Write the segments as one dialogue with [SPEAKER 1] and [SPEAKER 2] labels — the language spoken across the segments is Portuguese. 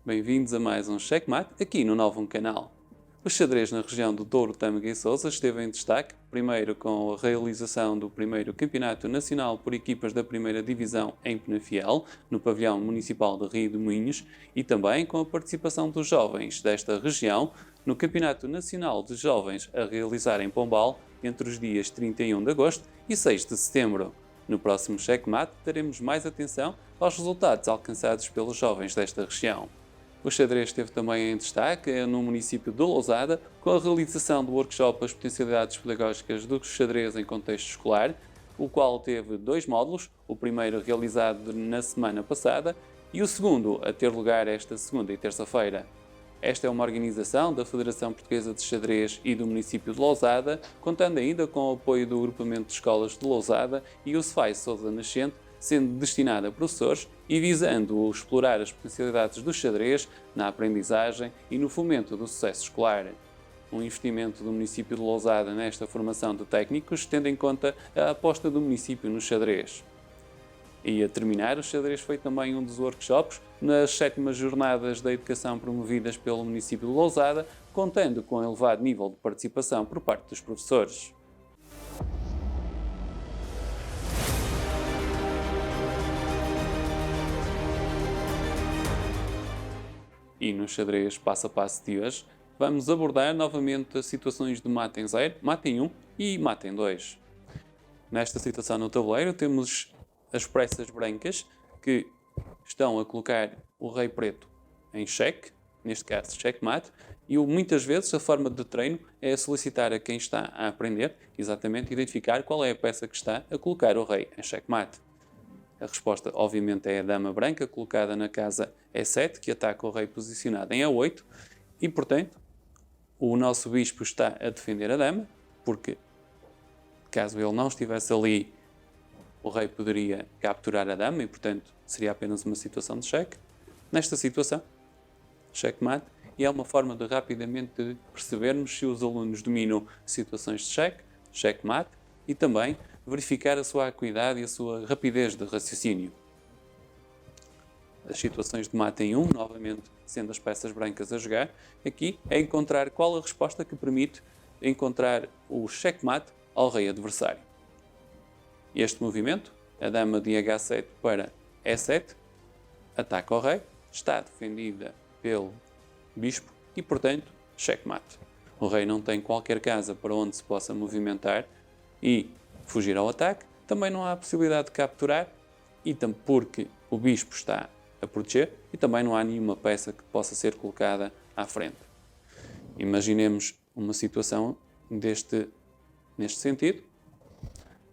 [SPEAKER 1] Bem-vindos a mais um Checkmate aqui no novo canal. O xadrez na região do Douro, Tâmega e Sousa esteve em destaque, primeiro com a realização do primeiro Campeonato Nacional por equipas da primeira Divisão em Penafiel, no pavilhão municipal de Rio de Moinhos, e também com a participação dos jovens desta região no Campeonato Nacional de Jovens a realizar em Pombal entre os dias 31 de agosto e 6 de setembro. No próximo Checkmate daremos mais atenção aos resultados alcançados pelos jovens desta região. O xadrez esteve também em destaque no município de Lousada, com a realização do workshop As Potencialidades Pedagógicas do Xadrez em Contexto Escolar, o qual teve 2 módulos, o primeiro realizado na semana passada e o segundo a ter lugar esta segunda e terça-feira. Esta é uma organização da Federação Portuguesa de Xadrez e do município de Lousada, contando ainda com o apoio do Agrupamento de Escolas de Lousada e o CEFAI Sousa Nascente, sendo destinada a professores e visando explorar as potencialidades do xadrez na aprendizagem e no fomento do sucesso escolar. Um investimento do município de Lousada nesta formação de técnicos, tendo em conta a aposta do município no xadrez. E a terminar, o xadrez foi também um dos workshops nas 7ª Jornadas da Educação promovidas pelo município de Lousada, contando com um elevado nível de participação por parte dos professores. E no xadrez passo a passo de hoje, vamos abordar novamente as situações de mate em 0, mate em 1 e mate em 2. Nesta situação no tabuleiro temos as peças brancas que estão a colocar o rei preto em xeque, neste caso checkmate, e muitas vezes a forma de treino é solicitar a quem está a aprender, exatamente, identificar qual é a peça que está a colocar o rei em checkmate. A resposta, obviamente, é a dama branca, colocada na casa E7, que ataca o rei posicionado em A8, e, portanto, o nosso bispo está a defender a dama, porque, caso ele não estivesse ali, o rei poderia capturar a dama e, portanto, seria apenas uma situação de cheque. Nesta situação, checkmate, e é uma forma de rapidamente percebermos se os alunos dominam situações de cheque, checkmate, e também verificar a sua acuidade e a sua rapidez de raciocínio. As situações de mate em 1, novamente sendo as peças brancas a jogar, aqui é encontrar qual a resposta que permite encontrar o checkmate ao rei adversário. Este movimento, a dama de H7 para E7, ataca o rei, está defendida pelo bispo e, portanto, checkmate. O rei não tem qualquer casa para onde se possa movimentar e fugir ao ataque. Também não há a possibilidade de capturar, porque o bispo está a proteger, e também não há nenhuma peça que possa ser colocada à frente. Imaginemos uma situação neste sentido,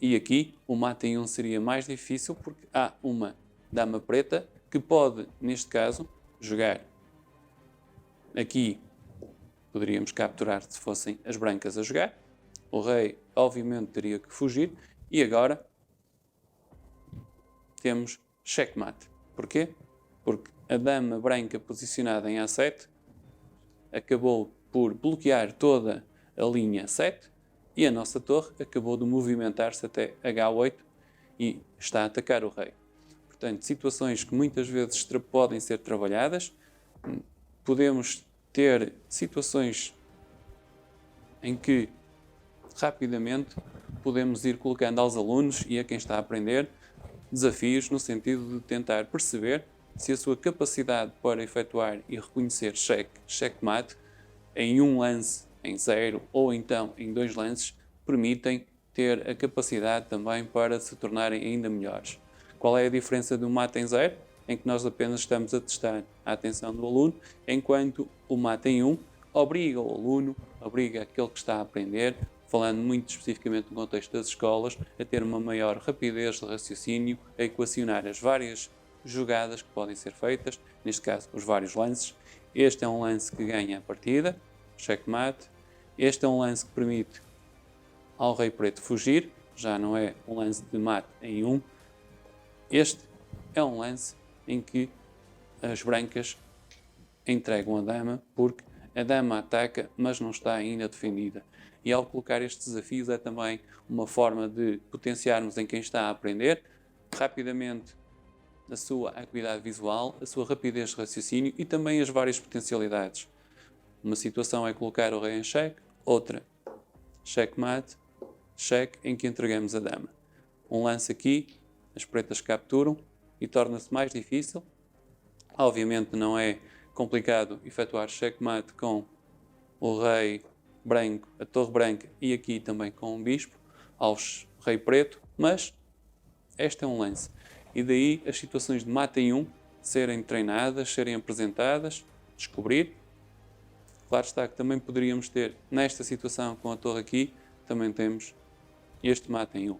[SPEAKER 1] e aqui o mate em 1 seria mais difícil porque há uma dama preta que pode, neste caso, jogar. Aqui poderíamos capturar se fossem as brancas a jogar. O rei, obviamente, teria que fugir. E agora temos checkmate. Porquê? Porque a dama branca posicionada em A7 acabou por bloquear toda a linha 7 e a nossa torre acabou de movimentar-se até H8 e está a atacar o rei. Portanto, situações que muitas vezes podem ser trabalhadas. Podemos ter situações em que rapidamente podemos ir colocando aos alunos e a quem está a aprender desafios no sentido de tentar perceber se a sua capacidade para efetuar e reconhecer checkmate em um lance, em 0 ou então em 2 lances, permitem ter a capacidade também para se tornarem ainda melhores. Qual é a diferença do mate em 0? Em que nós apenas estamos a testar a atenção do aluno, enquanto o mate em 1 obriga o aluno, obriga aquele que está a aprender, falando muito especificamente no contexto das escolas, a ter uma maior rapidez de raciocínio, a equacionar as várias jogadas que podem ser feitas, neste caso os vários lances. Este é um lance que ganha a partida, checkmate. Este é um lance que permite ao rei preto fugir, já não é um lance de mate em 1. Este é um lance em que as brancas entregam a dama, porque a dama ataca, mas não está ainda defendida. E ao colocar estes desafios é também uma forma de potenciarmos em quem está a aprender, rapidamente a sua acuidade visual, a sua rapidez de raciocínio e também as várias potencialidades. Uma situação é colocar o rei em xeque, outra, checkmate, cheque, em que entregamos a dama. Um lance aqui, as pretas capturam e torna-se mais difícil. Obviamente não é complicado efetuar checkmate com o rei branco, a torre branca e aqui também com o bispo, aos rei preto, mas este é um lance. E daí as situações de mata em um serem treinadas, serem apresentadas, descobrir. Claro está que também poderíamos ter, nesta situação com a torre aqui, também temos este mata em um.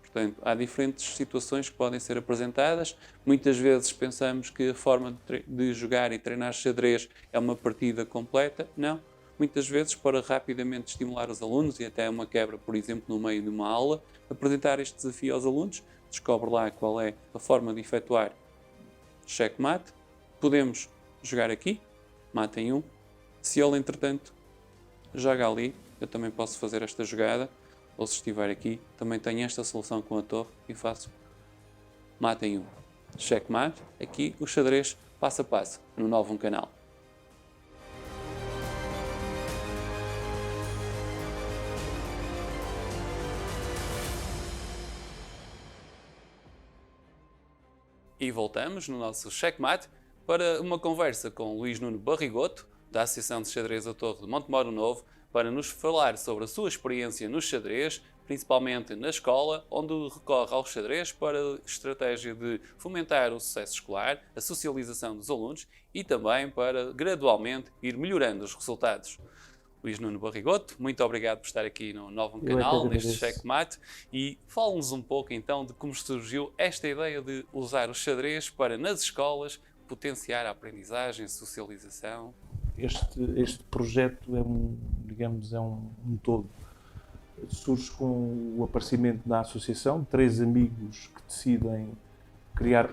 [SPEAKER 1] Portanto, há diferentes situações que podem ser apresentadas. Muitas vezes pensamos que a forma de jogar e treinar xadrez é uma partida completa. Não. Muitas vezes, para rapidamente estimular os alunos, e até uma quebra, por exemplo, no meio de uma aula, apresentar este desafio aos alunos, descobre lá qual é a forma de efetuar checkmate. Podemos jogar aqui, mata em um. Se ele, entretanto, joga ali, eu também posso fazer esta jogada. Ou se estiver aqui, também tenho esta solução com a torre e faço mata em um. Checkmate, aqui o xadrez passo a passo, no novo canal. E voltamos no nosso checkmate para uma conversa com Luís Nuno Barrigoto, da Associação de Xadrez da Torre de Montemoro Novo, para nos falar sobre a sua experiência no xadrez, principalmente na escola, onde recorre ao xadrez para a estratégia de fomentar o sucesso escolar, a socialização dos alunos e também para gradualmente ir melhorando os resultados. Luís Nuno Barrigoto, muito obrigado por estar aqui no novo canal, neste checkmate, e fale-nos um pouco então de como surgiu esta ideia de usar o xadrez para, nas escolas, potenciar a aprendizagem, a socialização.
[SPEAKER 2] Este projeto é um todo. Surge com o aparecimento da associação, três amigos que decidem criar,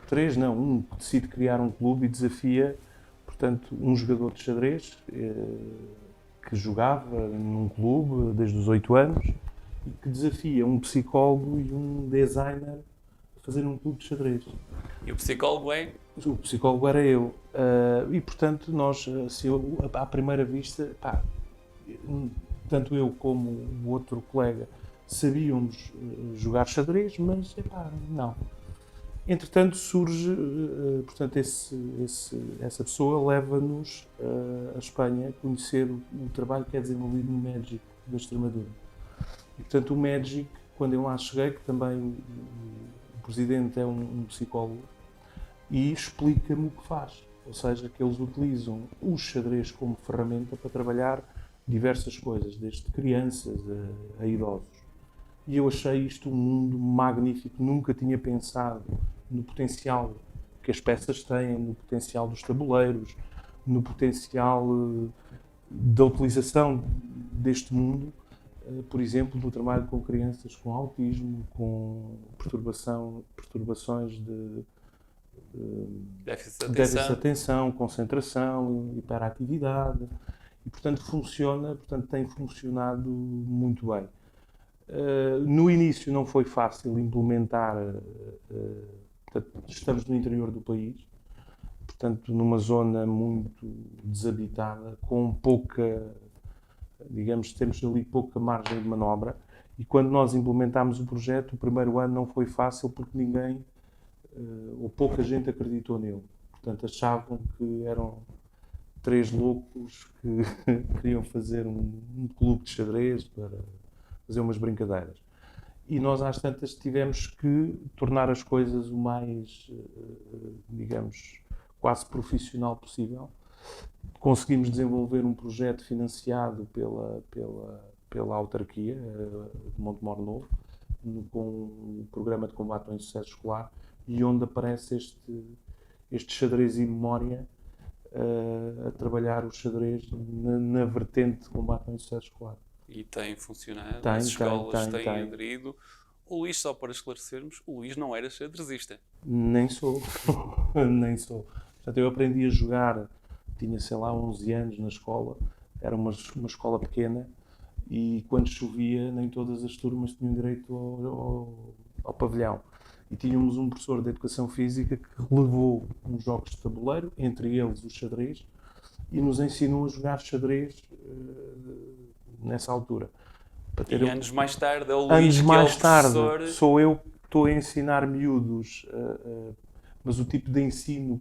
[SPEAKER 2] um que decide criar um clube e desafia, portanto, um jogador de xadrez que jogava num clube desde os 8 anos e que desafia um psicólogo e um designer a fazer um clube de xadrez.
[SPEAKER 1] E o psicólogo é?
[SPEAKER 2] O psicólogo era eu. E, portanto, nós, à primeira vista, tanto eu como o outro colega sabíamos jogar xadrez, mas, não. Entretanto, surge, portanto, essa pessoa leva-nos à Espanha a conhecer o trabalho que é desenvolvido no Magic da Extremadura. E, portanto, o Magic, quando eu lá cheguei, que também o presidente é um psicólogo, e explica-me o que faz. Ou seja, que eles utilizam o xadrez como ferramenta para trabalhar diversas coisas, desde crianças a idosos. E eu achei isto um mundo magnífico. Nunca tinha pensado no potencial que as peças têm, no potencial dos tabuleiros, no potencial da utilização deste mundo, por exemplo, do trabalho com crianças com autismo, com perturbações de déficit de atenção, concentração, hiperatividade, e portanto tem funcionado muito bem. No início não foi fácil implementar, portanto, estamos no interior do país, portanto numa zona muito desabitada, com pouca, temos ali pouca margem de manobra, e quando nós implementámos o projeto, o primeiro ano não foi fácil porque ninguém ou pouca gente acreditou nele. Portanto, achavam que eram três loucos que queriam fazer um clube de xadrez para fazer umas brincadeiras. E nós, às tantas, tivemos que tornar as coisas o mais, quase profissional possível. Conseguimos desenvolver um projeto financiado pela autarquia de Montemoro Novo, com um programa de combate ao insucesso escolar, e onde aparece este xadrez em memória a trabalhar o xadrez na vertente de combate ao insucesso escolar.
[SPEAKER 1] E tem funcionado, as escolas têm aderido. O Luís, só para esclarecermos, o Luís não era xadrezista.
[SPEAKER 2] Nem sou. Nem sou. Portanto, eu aprendi a jogar, tinha, 11 anos na escola, era uma escola pequena, e quando chovia nem todas as turmas tinham direito ao pavilhão. E tínhamos um professor de Educação Física que relevou uns jogos de tabuleiro, entre eles o xadrez, e nos ensinou a jogar xadrez nessa altura.
[SPEAKER 1] E anos mais tarde é o
[SPEAKER 2] Anos
[SPEAKER 1] Luís, que é o
[SPEAKER 2] mais tarde,
[SPEAKER 1] professor.
[SPEAKER 2] sou eu que estou a ensinar miúdos, mas o tipo de ensino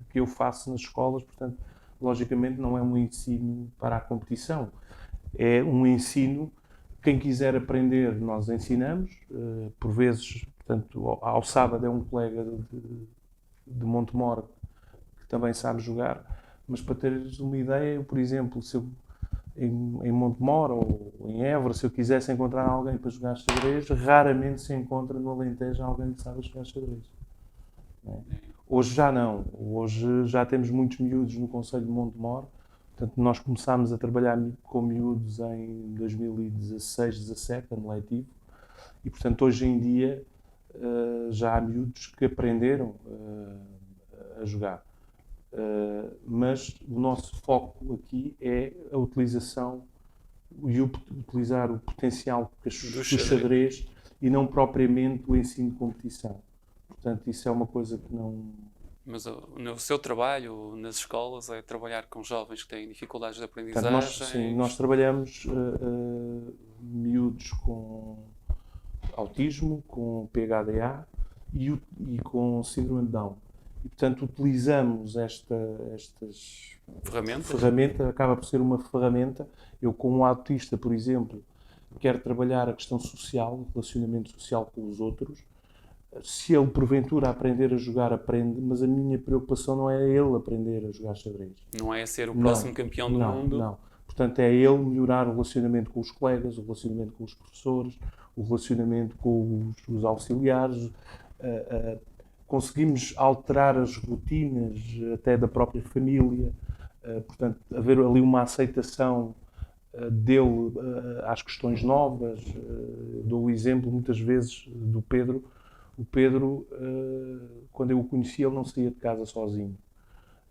[SPEAKER 2] que eu faço nas escolas, portanto, logicamente não é um ensino para a competição. É um ensino, quem quiser aprender, nós ensinamos. Por vezes, portanto, ao sábado é um colega de Montemor que também sabe jogar, mas para teres uma ideia, eu, por exemplo, se eu em Montemor ou em Évora, se eu quisesse encontrar alguém para jogar xadrez, raramente se encontra no Alentejo alguém que sabe jogar xadrez. Hoje já não. Hoje já temos muitos miúdos no concelho de Montemor. Portanto, nós começámos a trabalhar com miúdos em 2016, 17, ano letivo. E, portanto, hoje em dia já há miúdos que aprenderam a jogar. Mas o nosso foco aqui é a utilização e utilizar o potencial do xadrez e não propriamente o ensino de competição. Portanto, isso é uma coisa que não...
[SPEAKER 1] Mas no seu trabalho, nas escolas, é trabalhar com jovens que têm dificuldades de
[SPEAKER 2] Portanto,
[SPEAKER 1] aprendizagem?
[SPEAKER 2] nós trabalhamos miúdos com autismo, com PHDA e com síndrome de Down. E, portanto, utilizamos estas ferramentas, acaba por ser uma ferramenta. Eu, como um autista, por exemplo, quero trabalhar a questão social, o relacionamento social com os outros. Se ele, porventura, aprender a jogar, aprende, mas a minha preocupação não é ele aprender a jogar xadrez.
[SPEAKER 1] Não é ser o próximo campeão do mundo?
[SPEAKER 2] Não. Portanto, é ele melhorar o relacionamento com os colegas, o relacionamento com os professores, o relacionamento com os auxiliares. Conseguimos alterar as rotinas até da própria família. Portanto, haver ali uma aceitação dele às questões novas. Dou o exemplo, muitas vezes, do Pedro. O Pedro, quando eu o conheci, ele não saía de casa sozinho.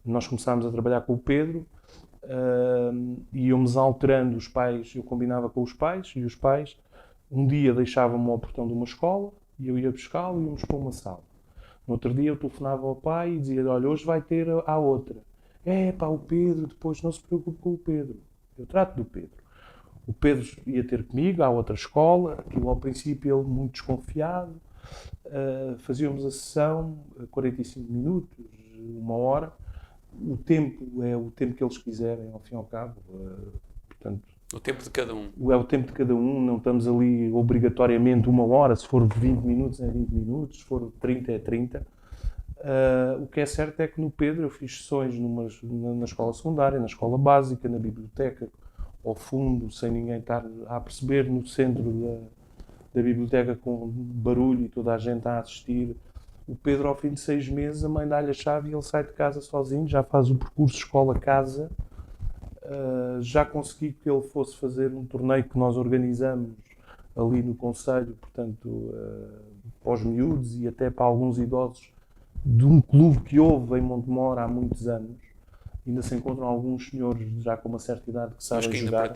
[SPEAKER 2] Nós começámos a trabalhar com o Pedro e íamos alterando os pais. Eu combinava com os pais e os pais um dia deixavam-me ao portão de uma escola e eu ia buscá-lo e íamos para uma sala. No outro dia eu telefonava ao pai e dizia: olha, hoje vai ter a outra. O Pedro, depois não se preocupe com o Pedro. Eu trato do Pedro. O Pedro ia ter comigo à outra escola. Aquilo ao princípio ele muito desconfiado. Fazíamos a sessão 45 minutos, 1 hora. O tempo é o tempo que eles quiserem, ao fim e ao cabo. Portanto,
[SPEAKER 1] o tempo de cada um.
[SPEAKER 2] É o tempo de cada um, não estamos ali obrigatoriamente 1 hora. Se for 20 minutos é 20 minutos, se for 30 é 30. O que é certo é que no Pedro eu fiz sessões na escola secundária, na escola básica, na biblioteca, ao fundo, sem ninguém estar a perceber, no centro da biblioteca com barulho e toda a gente a assistir. O Pedro, ao fim de 6 meses, a mãe dá-lhe a chave e ele sai de casa sozinho, já faz o percurso escola-casa. Já consegui que ele fosse fazer um torneio que nós organizamos ali no concelho, portanto, para os miúdos e até para alguns idosos, de um clube que houve em Montemor há muitos anos. Ainda se encontram alguns senhores já com uma certa idade que sabem jogar.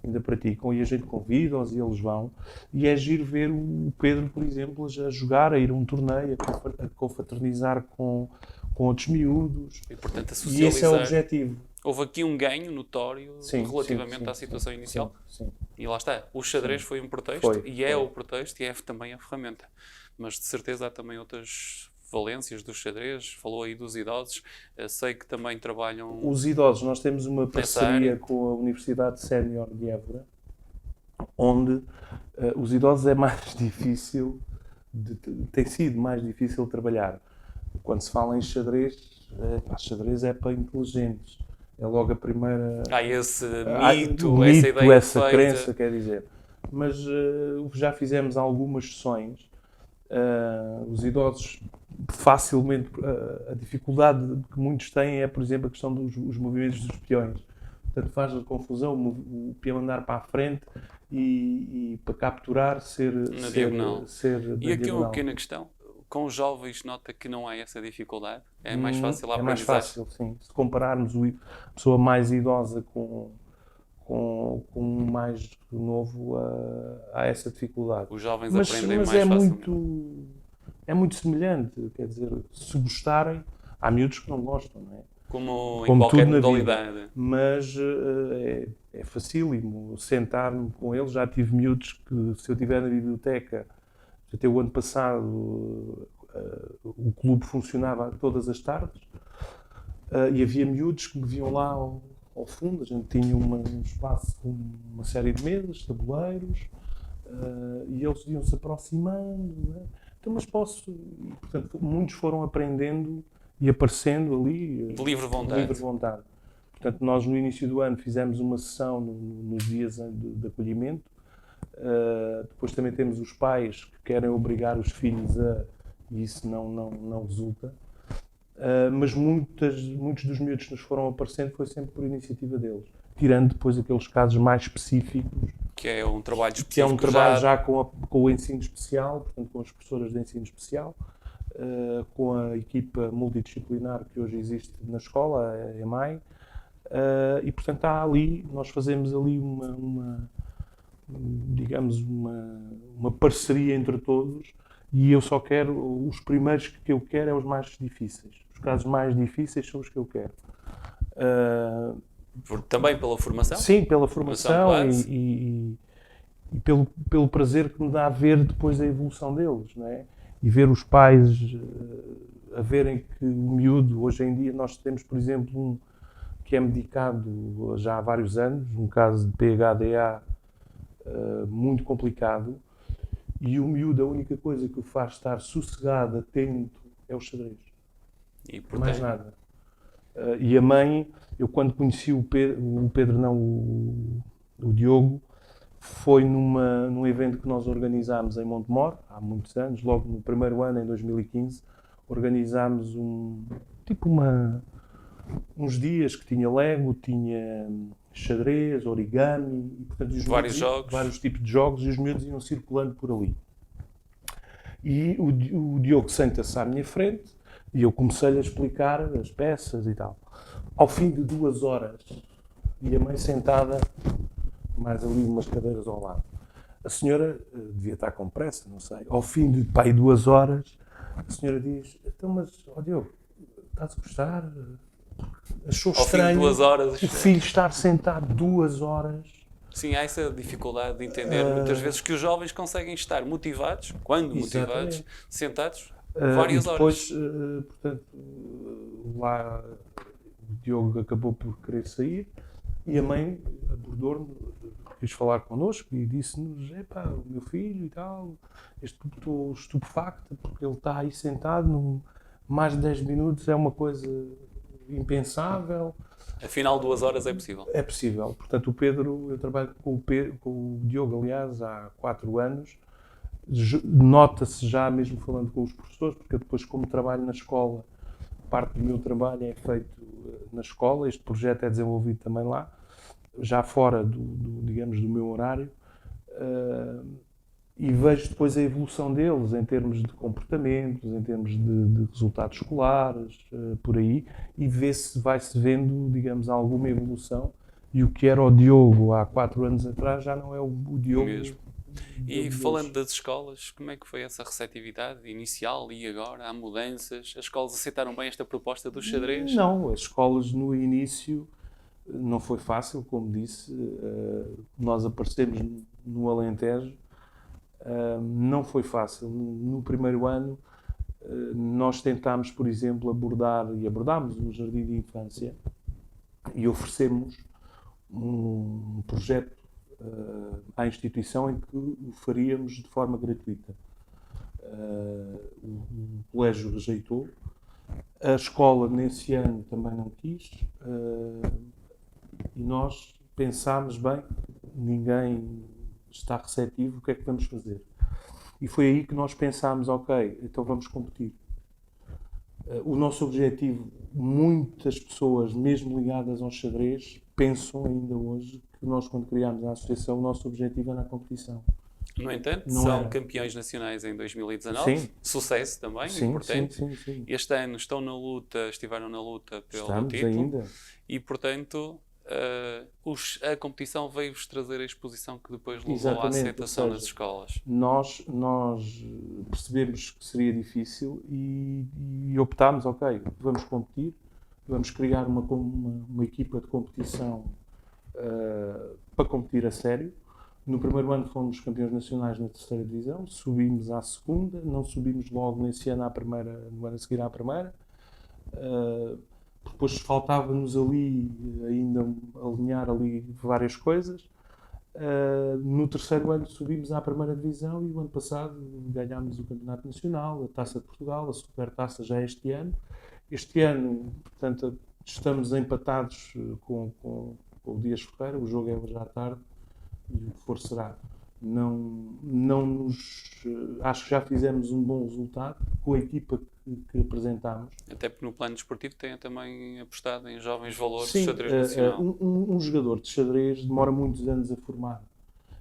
[SPEAKER 2] Ainda praticam e a gente convida-os e eles vão. E é giro ver o Pedro, por exemplo, a jogar, a ir a um torneio, a confraternizar com outros miúdos.
[SPEAKER 1] E, portanto, a socializar.
[SPEAKER 2] E esse é o objetivo.
[SPEAKER 1] Houve aqui um ganho notório relativamente à situação inicial.
[SPEAKER 2] Sim.
[SPEAKER 1] E lá está. O xadrez foi um pretexto o pretexto e é também a ferramenta. Mas de certeza há também outras valências do xadrez. Falou aí dos idosos. Sei que também trabalham...
[SPEAKER 2] Os idosos, nós temos uma parceria com a Universidade Sénior de Évora, onde os idosos é mais difícil, tem sido mais difícil trabalhar. Quando se fala em xadrez, xadrez é para inteligentes. É logo a primeira...
[SPEAKER 1] esse mito, essa ideia
[SPEAKER 2] essa crença, quer dizer. Mas já fizemos algumas sessões. Os idosos, facilmente, a dificuldade que muitos têm é, por exemplo, a questão dos movimentos dos peões. Portanto, faz a confusão o peão andar para a frente e para capturar ser
[SPEAKER 1] diagonal. E aqui
[SPEAKER 2] diagonal.
[SPEAKER 1] uma pequena questão. Com os jovens nota que não há essa dificuldade? É mais fácil a aprendizagem?
[SPEAKER 2] É mais fácil, sim. Se compararmos a pessoa mais idosa com um mais novo, há essa dificuldade.
[SPEAKER 1] Os jovens aprendem mais facilmente.
[SPEAKER 2] é muito semelhante, quer dizer, se gostarem, há miúdos que não gostam, não é?
[SPEAKER 1] Como em
[SPEAKER 2] Como
[SPEAKER 1] qualquer
[SPEAKER 2] tudo na
[SPEAKER 1] modalidade.
[SPEAKER 2] vida. Mas é facílimo sentar-me com eles. Já tive miúdos que, se eu estiver na biblioteca, até o ano passado, o clube funcionava todas as tardes, e havia miúdos que me viam lá ao fundo. A gente tinha um espaço com uma série de mesas, tabuleiros, e eles iam-se aproximando. Não é? Então, mas posso... E, portanto, muitos foram aprendendo e aparecendo ali
[SPEAKER 1] De livre vontade.
[SPEAKER 2] livre vontade. Portanto, nós no início do ano fizemos uma sessão nos dias de acolhimento. Depois também temos os pais que querem obrigar os filhos e isso não resulta. Mas muitos dos miúdos que nos foram aparecendo foi sempre por iniciativa deles. Tirando depois aqueles casos mais específicos.
[SPEAKER 1] Que é um trabalho específico.
[SPEAKER 2] Que é um trabalho já com o ensino especial, portanto com as professoras de ensino especial. Com a equipa multidisciplinar que hoje existe na escola, a EMAI, e portanto há ali, nós fazemos ali digamos uma parceria entre todos, e eu só quero, os primeiros que eu quero é os mais difíceis. Os casos mais difíceis são os que eu quero.
[SPEAKER 1] Também pela formação?
[SPEAKER 2] Sim, pela formação e pelo prazer que me dá a ver depois a evolução deles, não é? E ver os pais a verem que o miúdo, hoje em dia, nós temos, por exemplo, um que é medicado já há vários anos, um caso de PHDA muito complicado, e o miúdo, a única coisa que o faz estar sossegado, atento, é o xadrez.
[SPEAKER 1] E, portanto...
[SPEAKER 2] Mais nada. E a mãe, eu quando conheci o Diogo, foi num evento que nós organizámos em Montemor, há muitos anos, logo no primeiro ano, em 2015, organizámos uns dias que tinha Lego, tinha xadrez, origami, e, portanto, vários tipos de jogos, e os miúdos iam circulando por ali. E o Diogo senta-se à minha frente, e eu comecei-lhe a explicar as peças e tal. Ao fim de 2 horas, e a mãe sentada mais ali umas cadeiras ao lado. A senhora devia estar com pressa, não sei. Ao fim de 2 horas, a senhora diz: então, mas, Diogo, estás a gostar? Achou estranho o filho estar sentado 2 horas.
[SPEAKER 1] Sim, há essa dificuldade de entender muitas vezes que os jovens conseguem estar motivados, quando motivados, sentados várias
[SPEAKER 2] horas.
[SPEAKER 1] Depois,
[SPEAKER 2] portanto, lá o Diogo acabou por querer sair e a mãe abordou-me, quis falar connosco e disse-nos: o meu filho e tal, estou estupefacto porque ele está aí sentado, mais de 10 minutos é uma coisa impensável.
[SPEAKER 1] Afinal, 2 horas é possível.
[SPEAKER 2] É possível. Portanto, o Pedro, eu trabalho com o Diogo, aliás, há 4 anos. Nota-se já, mesmo falando com os professores, porque depois, como trabalho na escola, parte do meu trabalho é feito na escola. Este projeto é desenvolvido também lá, já fora digamos, do meu horário, e vejo depois a evolução deles em termos de comportamentos, em termos de resultados escolares, por aí, e vai-se vendo, digamos, alguma evolução, e o que era o Diogo há 4 anos atrás já não é o Diogo
[SPEAKER 1] mesmo. E falando das escolas, como é que foi essa receptividade inicial e agora? Há mudanças? As escolas aceitaram bem esta proposta do xadrez?
[SPEAKER 2] Não, as escolas no início não foi fácil, como disse. Nós aparecemos no Alentejo, não foi fácil. No primeiro ano nós tentámos, por exemplo, abordámos o jardim de infância e oferecemos um projeto à instituição em que o faríamos de forma gratuita. O colégio rejeitou, a escola nesse ano também não quis, e nós pensámos: bem, ninguém está receptivo, o que é que vamos fazer? E foi aí que nós pensámos: ok, então vamos competir. O nosso objetivo, muitas pessoas, mesmo ligadas ao xadrez, pensam ainda hoje que nós, quando criámos a associação, o nosso objetivo era a competição.
[SPEAKER 1] No entanto, são campeões nacionais em 2019,
[SPEAKER 2] sim.
[SPEAKER 1] Sucesso também,
[SPEAKER 2] sim,
[SPEAKER 1] importante.
[SPEAKER 2] Sim.
[SPEAKER 1] Este ano estiveram na luta pelo
[SPEAKER 2] Estamos
[SPEAKER 1] título.
[SPEAKER 2] ainda.
[SPEAKER 1] E, portanto, a competição veio-vos trazer a exposição que depois levou à
[SPEAKER 2] Exatamente,
[SPEAKER 1] aceitação
[SPEAKER 2] ou
[SPEAKER 1] nas
[SPEAKER 2] seja,
[SPEAKER 1] escolas.
[SPEAKER 2] Nós percebemos que seria difícil e optámos, ok, vamos competir, vamos criar uma equipa de competição para competir a sério. No primeiro ano fomos campeões nacionais na terceira divisão, subimos à segunda, não subimos logo nesse ano no ano a seguir à primeira. Depois faltava-nos ali ainda alinhar ali várias coisas. No terceiro ano subimos à primeira divisão e o ano passado ganhámos o Campeonato Nacional, a Taça de Portugal, a Supertaça já este ano. Este ano, portanto, estamos empatados com o Dias Ferreira, o jogo é hoje à tarde e o que for será. Acho que já fizemos um bom resultado com a equipa que apresentámos.
[SPEAKER 1] Até porque no plano desportivo têm também apostado em jovens valores de
[SPEAKER 2] Sim,
[SPEAKER 1] xadrez nacional.
[SPEAKER 2] um jogador de xadrez demora muitos anos a formar.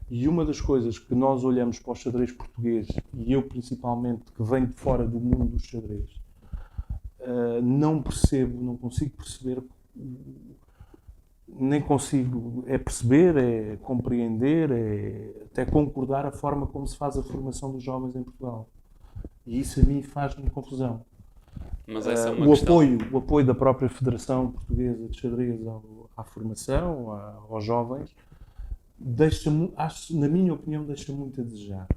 [SPEAKER 2] E uma das coisas que nós olhamos para o xadrez português, e eu principalmente, que venho de fora do mundo do xadrez, não consigo perceber, nem consigo perceber, é compreender, é até concordar a forma como se faz a formação dos jovens em Portugal. E isso a mim faz-me confusão.
[SPEAKER 1] Mas essa é uma questão.
[SPEAKER 2] O apoio da própria Federação Portuguesa de Xadrez à formação, aos jovens, na minha opinião, deixa muito a desejar.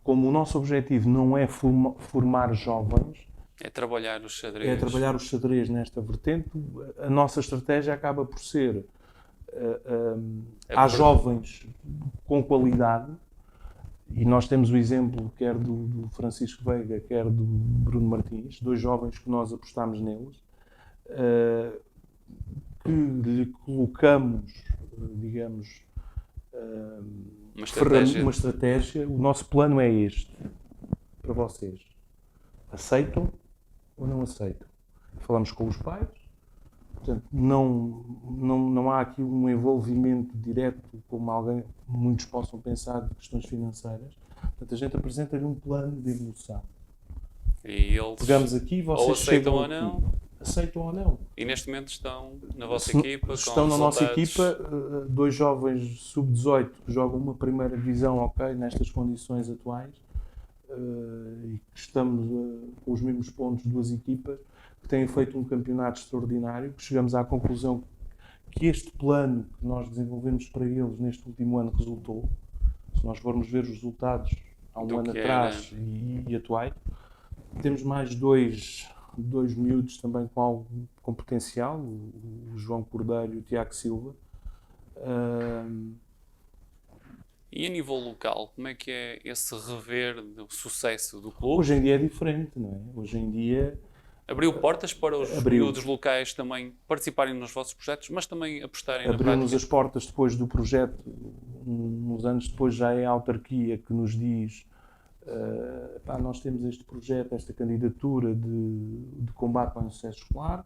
[SPEAKER 2] Como o nosso objetivo não é formar jovens,
[SPEAKER 1] É trabalhar o xadrez.
[SPEAKER 2] é trabalhar o xadrez nesta vertente, a nossa estratégia acaba por ser há jovens com qualidade, e nós temos o exemplo quer do Francisco Veiga, quer do Bruno Martins, dois jovens que nós apostámos neles, que lhe colocamos, digamos, uma estratégia. O nosso plano é este, para vocês. Aceitam ou não aceitam? Falamos com os pais, portanto, não há aqui um envolvimento direto, como muitos possam pensar, de questões financeiras. Portanto, a gente apresenta-lhe um plano de evolução.
[SPEAKER 1] E eles
[SPEAKER 2] pegamos aqui, vocês
[SPEAKER 1] ou aceitam ou
[SPEAKER 2] aqui.
[SPEAKER 1] não.
[SPEAKER 2] Aceitam ou não?
[SPEAKER 1] E neste momento estão na vossa equipa?
[SPEAKER 2] Estão na nossa equipa, dois jovens sub-18 que jogam uma primeira divisão, ok, nestas condições atuais, e que estamos com os mesmos pontos, duas equipas que têm feito um campeonato extraordinário, que chegamos à conclusão que este plano que nós desenvolvemos para eles neste último ano resultou. Se nós formos ver os resultados há um ano atrás e atuais, temos mais dois miúdos também com potencial, o João Cordeiro e o Tiago Silva.
[SPEAKER 1] E a nível local, como é que é esse rever do sucesso do clube?
[SPEAKER 2] Hoje em dia é diferente, não é? Hoje em dia
[SPEAKER 1] abriu portas para os miúdos locais também participarem nos vossos projetos, mas também apostarem na prática?
[SPEAKER 2] Abriu-nos as portas depois do projeto, uns anos depois já é a autarquia que nos diz nós temos este projeto, esta candidatura de combate ao insucesso escolar,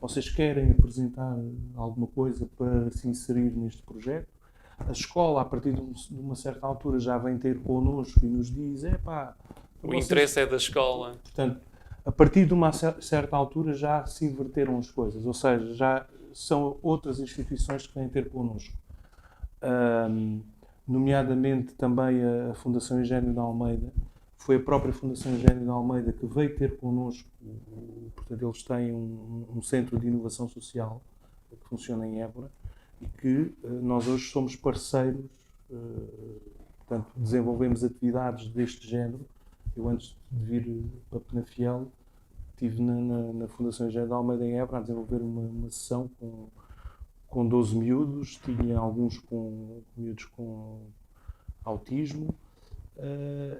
[SPEAKER 2] vocês querem apresentar alguma coisa para se inserir neste projeto? A escola, a partir de uma certa altura, já vem ter connosco e nos diz,
[SPEAKER 1] o interesse é da escola.
[SPEAKER 2] Portanto, a partir de uma certa altura já se inverteram as coisas, ou seja, já são outras instituições que vêm ter connosco. Nomeadamente também a Fundação Eugénio de Almeida. Foi a própria Fundação Eugénio de Almeida que veio ter connosco, portanto eles têm um centro de inovação social que funciona em Évora e que nós hoje somos parceiros, portanto desenvolvemos atividades deste género. Eu antes de vir para Penafiel estive na Fundação Eugénio de Almeida em Évora a desenvolver uma sessão com 12 miúdos, tinha alguns com miúdos com autismo,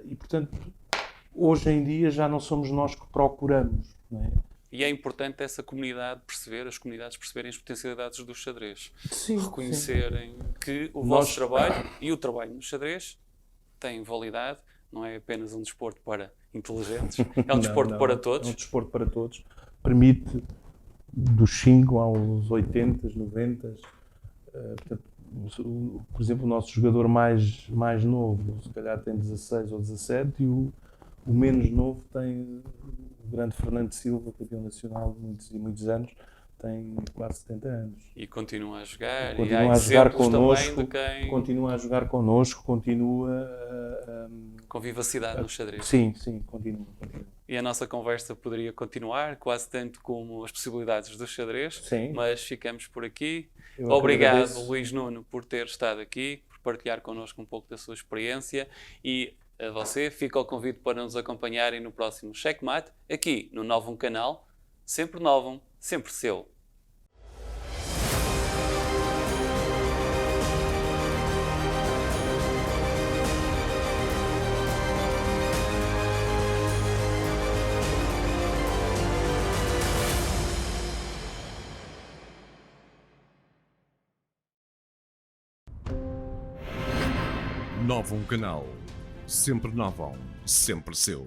[SPEAKER 2] e portanto hoje em dia já não somos nós que procuramos, não é?
[SPEAKER 1] E é importante essa comunidade as comunidades perceberem as potencialidades do xadrez.
[SPEAKER 2] Sim,
[SPEAKER 1] reconhecerem que o vosso trabalho e o trabalho no xadrez tem validade, não é apenas um desporto para inteligentes, é um desporto para todos.
[SPEAKER 2] É um desporto para todos. Permite dos 5 aos 80, 90. Portanto, por exemplo, o nosso jogador mais novo, se calhar tem 16 ou 17, e o menos novo tem o grande Fernando Silva, campeão nacional de muitos e muitos anos, tem quase 70 anos.
[SPEAKER 1] E continua a jogar.
[SPEAKER 2] Continua
[SPEAKER 1] e há
[SPEAKER 2] a jogar
[SPEAKER 1] exemplos
[SPEAKER 2] connosco,
[SPEAKER 1] também de quem...
[SPEAKER 2] continua a jogar connosco, continua
[SPEAKER 1] com vivacidade no xadrez.
[SPEAKER 2] Sim, continua.
[SPEAKER 1] E a nossa conversa poderia continuar, quase tanto como as possibilidades do xadrez,
[SPEAKER 2] Sim.
[SPEAKER 1] mas ficamos por aqui.
[SPEAKER 2] Eu
[SPEAKER 1] Obrigado,
[SPEAKER 2] agradeço.
[SPEAKER 1] Luís Nuno, por ter estado aqui, por partilhar connosco um pouco da sua experiência, e a você fica o convite para nos acompanharem no próximo Checkmate, aqui no Novum Canal, sempre Novum, sempre seu.
[SPEAKER 3] Novum Canal. Sempre Novum, sempre seu.